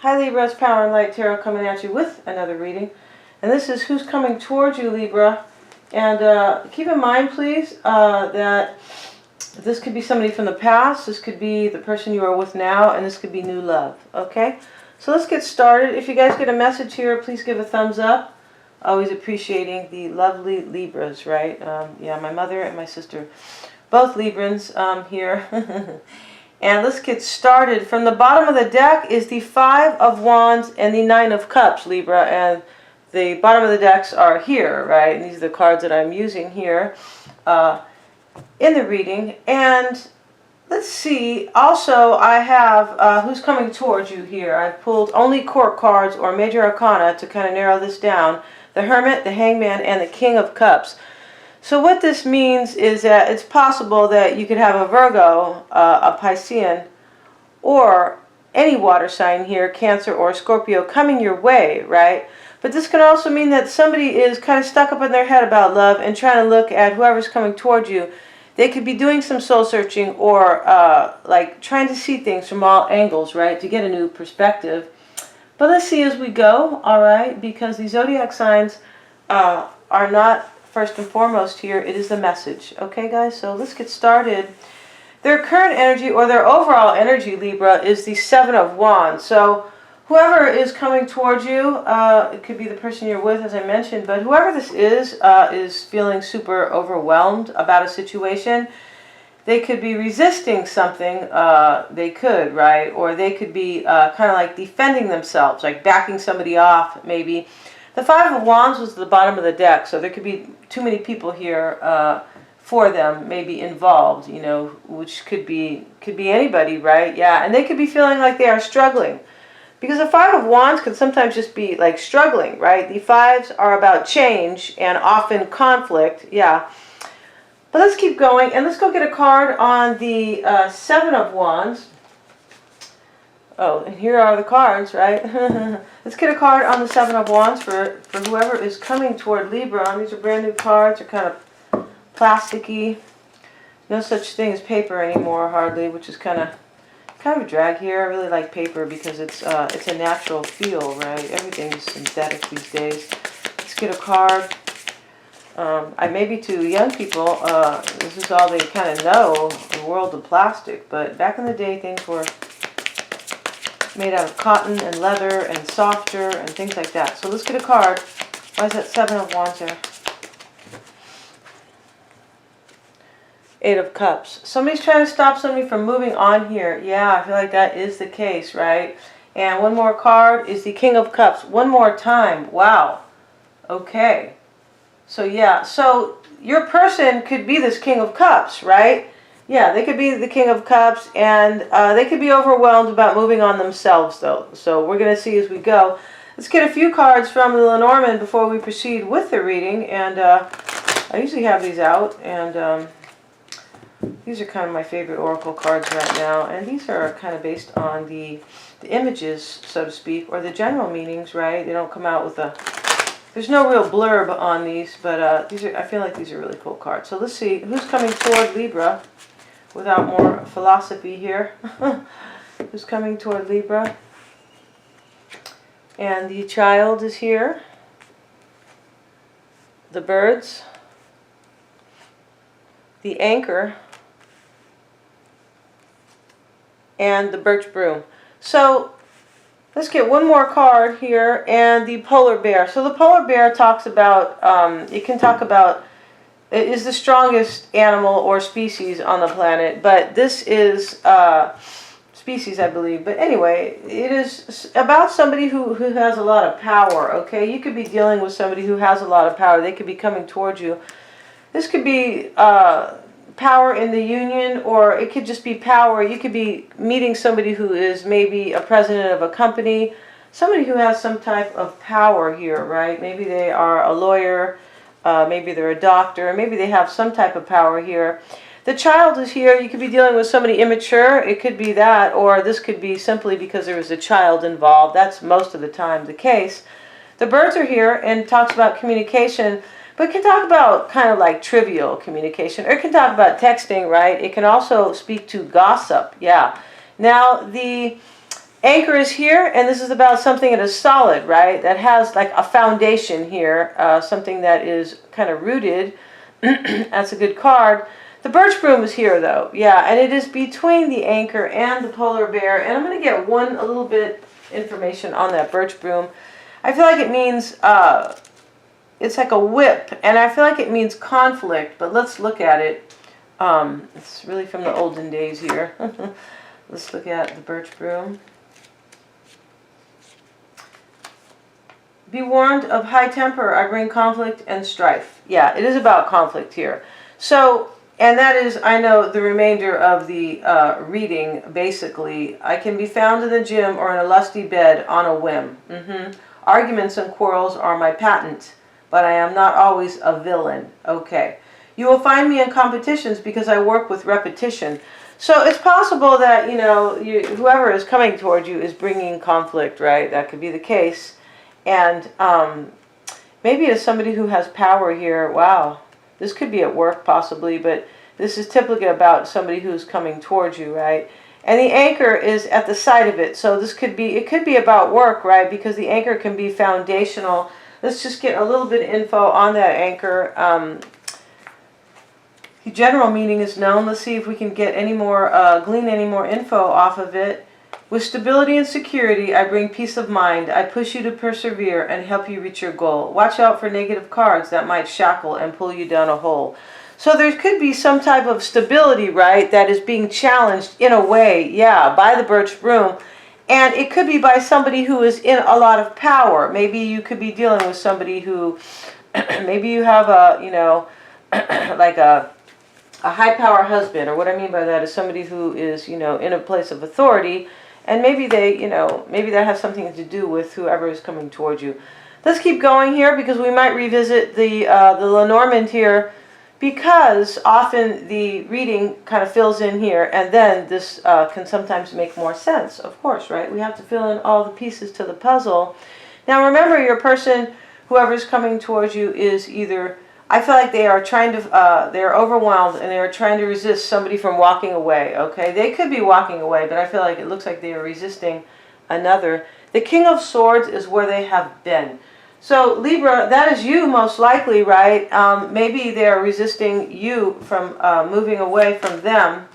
Hi Libra, it's Power and Light Tarot coming at you with another reading. And this is who's coming towards you, Libra. And keep in mind, please, that this could be somebody from the past, this could be the person you are with now, and this could be new love, okay? So let's get started. If you guys get a message here, please give a thumbs up. Always appreciating the lovely Libras, right? Yeah, my mother and my sister, both Librans here. And let's get started. From the bottom of the deck is the Five of Wands and the Nine of Cups, Libra. And the bottom of the decks are here, right? And these are the cards that I'm using here in the reading. And let's see. Also, I have who's coming towards you here. I've pulled only court cards or major arcana to kind of narrow this down. The Hermit, the Hangman, and the King of Cups. So what this means is that it's possible that you could have a Virgo, a Piscean, or any water sign here, Cancer or Scorpio, coming your way, right? But this can also mean that somebody is kind of stuck up in their head about love and trying to look at whoever's coming towards you. They could be doing some soul searching or like trying to see things from all angles, right, to get a new perspective. But let's see as we go, all right, because the zodiac signs are not first and foremost here. It is the message. Okay, guys, so let's get started. Their current energy, or their overall energy, Libra, is the Seven of Wands. So whoever is coming towards you, it could be the person you're with, as I mentioned, but whoever this is feeling super overwhelmed about a situation. They could be resisting something, they could, right? Or they could be kind of like defending themselves, like backing somebody off, maybe. The Five of Wands was the bottom of the deck, so there could be too many people here for them, maybe involved, you know, which could be anybody, right? Yeah, and they could be feeling like they are struggling. Because the Five of Wands could sometimes just be like struggling, right? The fives are about change and often conflict, yeah. But let's keep going, and let's go get a card on the Seven of Wands. Oh, and here are the cards, right? Let's get a card on the Seven of Wands for whoever is coming toward Libra. These are brand new cards. They're kind of plasticky. No such thing as paper anymore, hardly, which is kind of a drag here. I really like paper because it's a natural feel, right? Everything is synthetic these days. Let's get a card. Maybe to young people, this is all they kind of know, the world of plastic. But back in the day, things were made out of cotton and leather and softer and things like that. So let's get a card. Why is that Seven of Wands there? Eight of Cups. Somebody's trying to stop somebody from moving on here. Yeah, I feel like that is the case, right? And one more card is the King of Cups. One more time. Wow. Okay. So yeah, so your person could be this King of Cups, right? Yeah, they could be the King of Cups, and they could be overwhelmed about moving on themselves, though. So we're going to see as we go. Let's get a few cards from the Lenormand before we proceed with the reading. And I usually have these out, and these are kind of my favorite oracle cards right now. And these are kind of based on the images, so to speak, or the general meanings, right? They don't come out with a... There's no real blurb on these, but these are. I feel like these are really cool cards. So let's see who's coming toward Libra. Without more philosophy here. Who's coming toward Libra? And the Child is here. The Birds. The Anchor. And the Birch Broom. So let's get one more card here, and the Polar Bear. So the Polar Bear talks about, it can talk about, it is the strongest animal or species on the planet, but this is species, I believe. But anyway, it is about somebody who has a lot of power, okay? You could be dealing with somebody who has a lot of power. They could be coming towards you. This could be power in the union, or it could just be power. You could be meeting somebody who is maybe a president of a company, somebody who has some type of power here, right? Maybe they are a lawyer. Maybe they're a doctor, maybe they have some type of power here. The Child is here. You could be dealing with somebody immature. It could be that, or this could be simply because there was a child involved. That's most of the time the case. The Birds are here and talks about communication, but it can talk about kind of like trivial communication, or it can talk about texting, right? It can also speak to gossip, yeah. Now, the Anchor is here, and this is about something that is solid, right? That has like a foundation here, something that is kind of rooted. That's a good card. The birch broom is here, though. Yeah, and it is between the anchor and the polar bear. And I'm going to get a little bit information on that birch broom. I feel like it means, it's like a whip, and I feel like it means conflict, but let's look at it. It's really from the olden days here. Let's look at the birch broom. Be warned of high temper, I bring conflict and strife. Yeah, it is about conflict here. So, and that is, I know, the remainder of the reading, basically. I can be found in the gym or in a lusty bed on a whim. Arguments and quarrels are my patent, but I am not always a villain. Okay. You will find me in competitions because I work with repetition. So it's possible that, whoever is coming toward you is bringing conflict, right? That could be the case. And maybe as somebody who has power here, wow, this could be at work possibly, but this is typically about somebody who's coming towards you, right? And the anchor is at the side of it, so it could be about work, right? Because the anchor can be foundational. Let's just get a little bit of info on that anchor. The general meaning is known. Let's see if we can get any more, glean any more info off of it. With stability and security, I bring peace of mind. I push you to persevere and help you reach your goal. Watch out for negative cards that might shackle and pull you down a hole. So there could be some type of stability, right, that is being challenged in a way, yeah, by the birch broom. And it could be by somebody who is in a lot of power. Maybe you could be dealing with somebody who, maybe you have a, like a high power husband, or what I mean by that is somebody who is, in a place of authority. And maybe they, maybe that has something to do with whoever is coming towards you. Let's keep going here because we might revisit the Lenormand here, because often the reading kind of fills in here, and then this can sometimes make more sense, of course, right? We have to fill in all the pieces to the puzzle. Now remember, your person, whoever's coming towards you, is either, I feel like they are trying to, they're overwhelmed and they are trying to resist somebody from walking away, okay? They could be walking away, but I feel like it looks like they are resisting another. The King of Swords is where they have been. So Libra, that is you most likely, right? Maybe they are resisting you from moving away from them.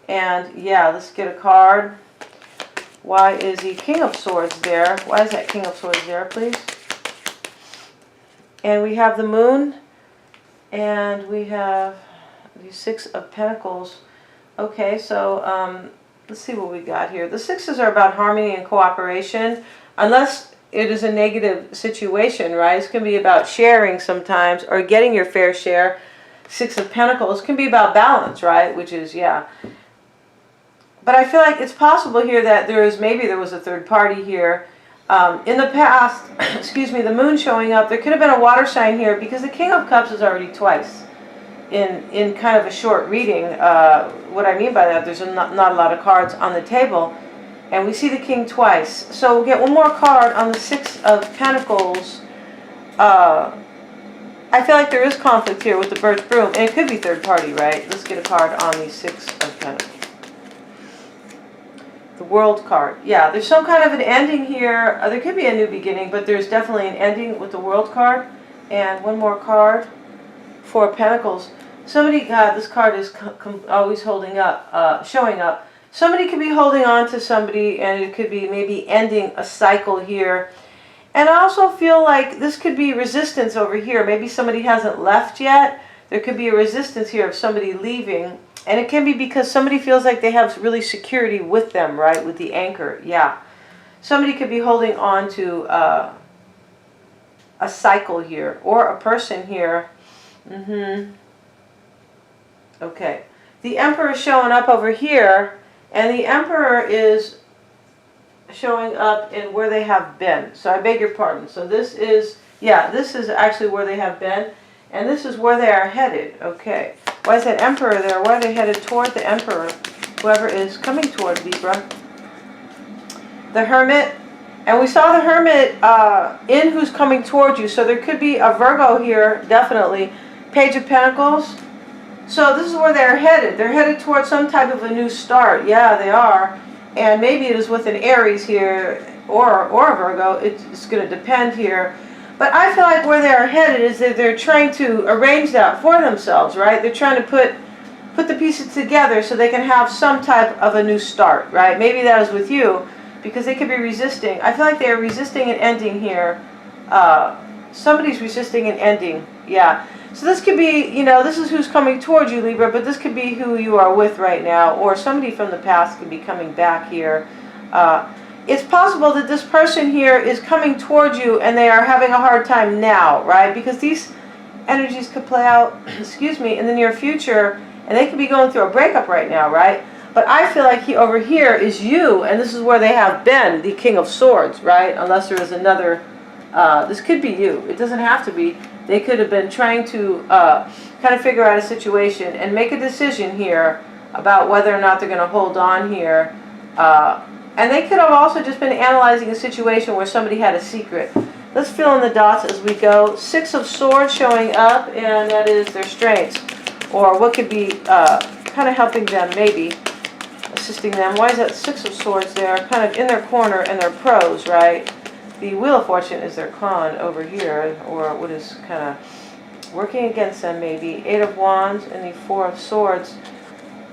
And yeah, let's get a card. Why is the King of Swords there? Why is that King of Swords there, please? And we have the Moon. And we have the Six of Pentacles. Okay, so let's see what we got here. The sixes are about harmony and cooperation, unless it is a negative situation, right? It's going to be about sharing sometimes, or getting your fair share. Six of Pentacles can be about balance, right? Which is, yeah. But I feel like it's possible here that maybe there was a third party here. In the past, excuse me, the Moon showing up, there could have been a water sign here, because the King of Cups is already twice in kind of a short reading. What I mean by that, there's not a lot of cards on the table, and we see the King twice. So we'll get one more card on the Six of Pentacles. I feel like there is conflict here with the birch broom, and it could be third party, right? Let's get a card on the Six of Pentacles. The World card. Yeah, there's some kind of an ending here. There could be a new beginning, but there's definitely an ending with the World card. And one more card. Four of Pentacles. Somebody, this card is always holding up, showing up. Somebody could be holding on to somebody, and it could be maybe ending a cycle here. And I also feel like this could be resistance over here. Maybe somebody hasn't left yet. There could be a resistance here of somebody leaving. And it can be because somebody feels like they have really security with them, right? With the anchor, yeah. Somebody could be holding on to a cycle here, or a person here. Okay. The Emperor is showing up over here, and the Emperor is showing up in where they have been. So I beg your pardon. So this is, yeah, this is actually where they have been, and this is where they are headed. Okay. Why is that Emperor there? Why are they headed toward the Emperor? Whoever is coming toward Libra. The Hermit. And we saw the Hermit in who's coming toward you. So there could be a Virgo here, definitely. Page of Pentacles. So this is where they're headed. They're headed towards some type of a new start. Yeah, they are. and maybe it is with an Aries here, or a Virgo. It's going to depend here. But I feel like where they're headed is that they're trying to arrange that for themselves, right? They're trying to put the pieces together so they can have some type of a new start, right? Maybe that is with you, because they could be resisting. I feel like they are resisting an ending here. Somebody's resisting an ending, yeah. So this could be, you know, this is who's coming towards you, Libra, but this could be who you are with right now, or somebody from the past could be coming back here. It's possible that this person here is coming towards you and they are having a hard time now, right? Because these energies could play out, excuse me, in the near future, and they could be going through a breakup right now, right? But I feel like over here is you, and this is where they have been, the King of Swords, right? Unless there is another, this could be you. It doesn't have to be. They could have been trying to kind of figure out a situation and make a decision here about whether or not they're going to hold on here. And they could have also just been analyzing a situation where somebody had a secret. Let's fill in the dots as we go. 6 of Swords showing up, and that is their strengths, or what could be kind of helping them, maybe assisting them. Why is that 6 of Swords there? Kind of in their corner and their pros, right? The Wheel of Fortune is their con over here, or what is kind of working against them, maybe. 8 of Wands and the 4 of Swords.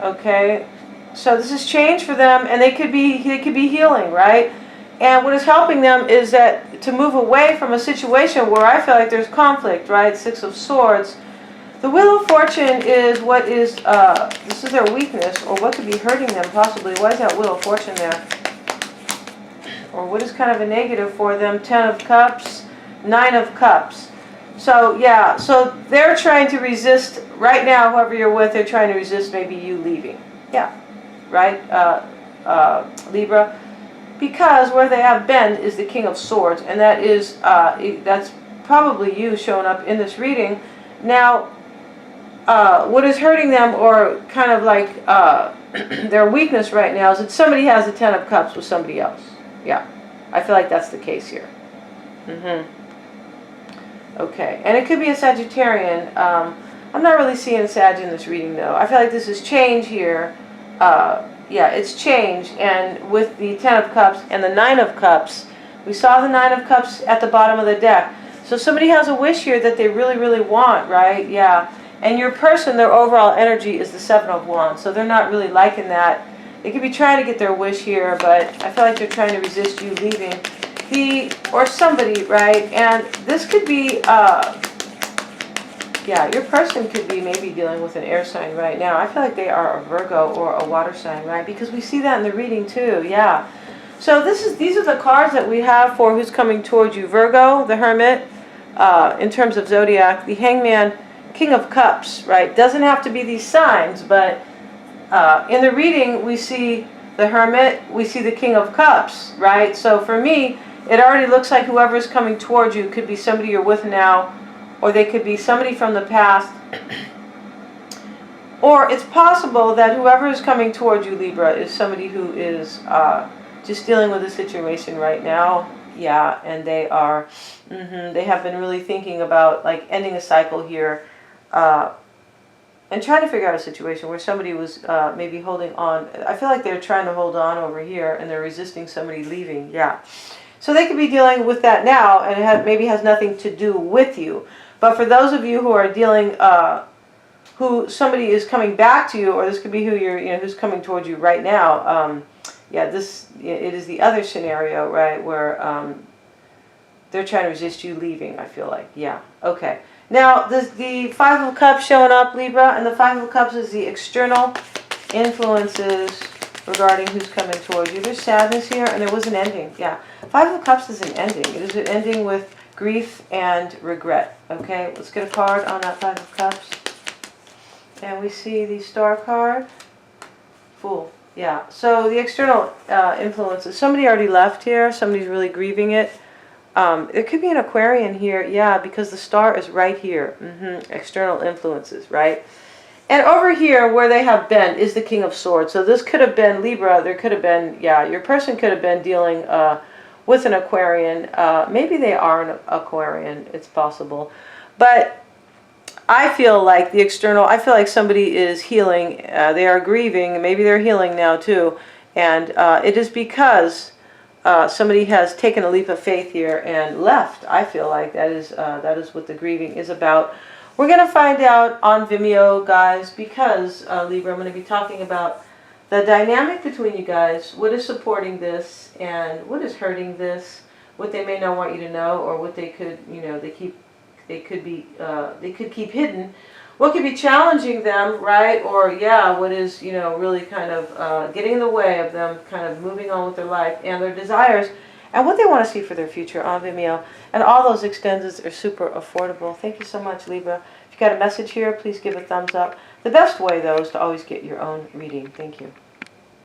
Okay, so this is change for them, and they could be healing, right? And what is helping them is that to move away from a situation where I feel like there's conflict, right? 6 of Swords. The Wheel of Fortune is what is, this is their weakness, or what could be hurting them possibly. Why is that Wheel of Fortune there? Or what is kind of a negative for them? 10 of Cups, 9 of Cups. So, yeah, so they're trying to resist, right now, whoever you're with, they're trying to resist maybe you leaving. Yeah, right, Libra? Because where they have been is the King of Swords, and that is, that's probably you showing up in this reading. Now, what is hurting them, or kind of like their weakness right now, is that somebody has the 10 of Cups with somebody else. Yeah, I feel like that's the case here. Okay, and it could be a Sagittarian. I'm not really seeing a Sag in this reading, though. I feel like this is change here. Yeah, it's change, and with the 10 of Cups and the 9 of Cups, we saw the 9 of Cups at the bottom of the deck. So somebody has a wish here that they really, really want, right? Yeah, and your person, their overall energy is the 7 of Wands, so they're not really liking that. They could be trying to get their wish here, but I feel like they're trying to resist you leaving. Or somebody, right? And this could be, yeah, your person could be maybe dealing with an air sign right now. I feel like they are a Virgo or a water sign, right? Because we see that in the reading too, yeah. So these are the cards that we have for who's coming towards you. Virgo, the Hermit, in terms of zodiac. The Hangman, King of Cups, right? Doesn't have to be these signs, but in the reading we see the Hermit, we see the King of Cups, right? So for me, it already looks like whoever's coming towards you could be somebody you're with now, or they could be somebody from the past. Or it's possible that whoever is coming towards you, Libra, is somebody who is just dealing with a situation right now. Yeah, and they are, they have been really thinking about like ending a cycle here, and trying to figure out a situation where somebody was maybe holding on. I feel like they're trying to hold on over here, and they're resisting somebody leaving. Yeah. So they could be dealing with that now, and it maybe has nothing to do with you. But for those of you who are dealing, who somebody is coming back to you, or this could be who you're, who's coming towards you right now. Yeah, it is the other scenario, right, where they're trying to resist you leaving. I feel like, yeah, okay. Now the 5 of Cups showing up, Libra, and the 5 of Cups is the external influences regarding who's coming towards you. There's sadness here, and there was an ending. Yeah, 5 of Cups is an ending. It is an ending with grief and regret. Okay, let's get a card on that 5 of Cups. And we see the Star card. Fool. Yeah, so the external influences. Somebody already left here. Somebody's really grieving it. It could be an Aquarian here. Yeah, because the Star is right here. External influences, right? And over here, where they have been, is the King of Swords. So this could have been Libra. There could have been, yeah, your person could have been dealing with an Aquarian. Maybe they are an Aquarian. It's possible. But I feel like the external, I feel like somebody is healing. They are grieving. Maybe they're healing now too. And it is because somebody has taken a leap of faith here and left. I feel like that is what the grieving is about. We're going to find out on Vimeo, guys, because Libra, I'm going to be talking about the dynamic between you guys, what is supporting this and what is hurting this, what they may not want you to know, or what they could, they could keep hidden. What could be challenging them, right? Or yeah, what is, really kind of getting in the way of them kind of moving on with their life and their desires and what they want to see for their future on Vimeo. And all those extendeds are super affordable. Thank you so much, Libra. If you got a message here, please give a thumbs up. The best way, though, is to always get your own reading. Thank you.